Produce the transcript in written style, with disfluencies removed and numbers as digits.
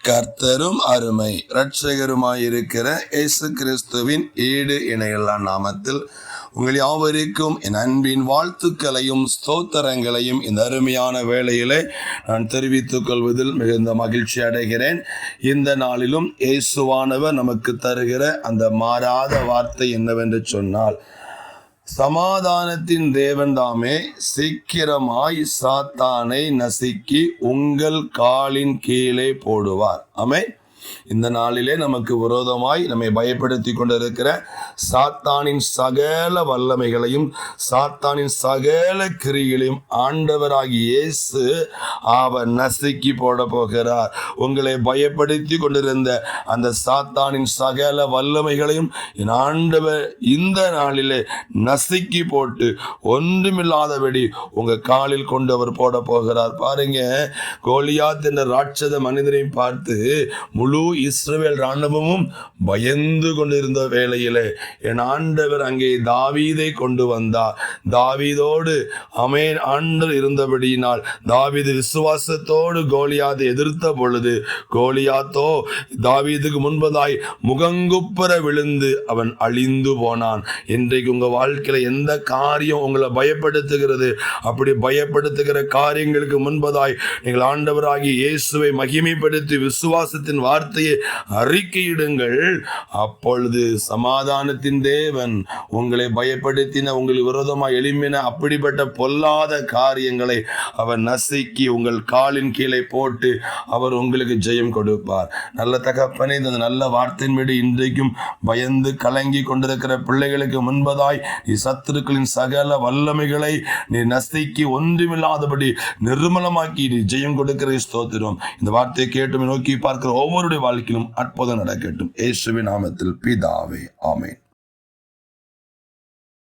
கர்த்தரும் அருமை இரட்சகருமாயிருக்கிற இயேசு கிறிஸ்துவின் ஈடு இணையில்லா நாமத்தில் உங்கள் யாவருக்கும் என் அன்பின் வாழ்த்துக்களையும் ஸ்தோத்திரங்களையும் இந்த அருமையான வேளையிலே நான் தெரிவித்துக் கொள்வதில் மிகுந்த மகிழ்ச்சி அடைகிறேன். இந்த நாளிலும் இயேசுவானவர் நமக்கு தருகிற அந்த மாறாத வார்த்தை என்னவென்று சொன்னால், சமாதானத்தின் தேவன் தாமே சீக்கிரமாய் சாத்தானை நசுக்கி உங்கள் காலின் கீழே போடுவார். ஆமென். இந்த நாளிலே நமக்கு விரோதமாய் நம்மை பயப்படுத்தி கொண்டிருக்கிற சாத்தானின் சகல வல்லமைகளையும் சாத்தானின் சகல கிரியைகளையும் ஆண்டவராகிய இயேசு அவர் நசுக்கி போட போகிறார். உங்களை பயப்படுத்தி கொண்டிருந்த அந்த சாத்தானின் சகல வல்லமைகளையும் என் ஆண்டவர் இந்த நாளிலே நசுக்கி போட்டு ஒன்றுமில்லாதபடி உங்க காலில் கொண்டு அவர் போட போகிறார். பாருங்க, கோலியாத் என்ற ராட்சத மனிதனை பார்த்து முழு இஸ்ரவேல் ராணுவமும் பயந்து கொண்டிருந்த வேளையிலே என் ஆண்டவர் அங்கே தாவீதை கொண்டு வந்தார். தாவீதோடு ஆண்டவர் இருந்தபடியினால் தாவீது விசுவாசத்தோடு கோலியாத்தை எதிர்த்த பொழுது கோலியாத்தோ தாவீதுக்கு முன்பதாய் முகங்குப்புற விழுந்து அவன் அழிந்து போனான். இன்றைக்கு உங்க வாழ்க்கையில எந்த காரியம் உங்களை பயப்படுத்துகிறது, அப்படி பயப்படுத்துகிற காரியங்களுக்கு முன்பதாய் நீங்கள் ஆண்டவராகி இயேசுவை மகிமைப்படுத்தி விசுவாசத்தின் வார்த்தையை அறிக்கையிடுங்கள். அப்பொழுது சமாதானத்தின் தேவன் உங்களை பயப்படுத்தின, உங்களுக்கு விரோதமாக எழும்பின அப்படிப்பட்ட பொல்லாத காரியங்களை அவர் நசுக்கி உங்கள் காலின் கீழே போட்டு அவர் உங்களுக்கு ஜெயம் கொடுப்பார். நல்ல தகப்பனே, இந்த நல்ல வார்த்தையின் மீது இன்றைக்கும் பயந்து கலங்கி கொண்டிருக்கிற பிள்ளைகளுக்கு முன்பதாய் நீ சத்துருக்களின் சகல வல்லமைகளை நீ நசுக்கி ஒன்றுமில்லாதபடி நிர்மலமாக்கி நீ ஜெயம் கொடுக்கிற ஸ்தோத்திரம். இந்த வார்த்தையை கேட்டு நோக்கி பார்க்கிற ஒவ்வொருடைய வாழ்க்கையிலும் அற்புதம் நடக்கட்டும். இயேசுவின் நாமத்தில் பிதாவே, ஆமென்.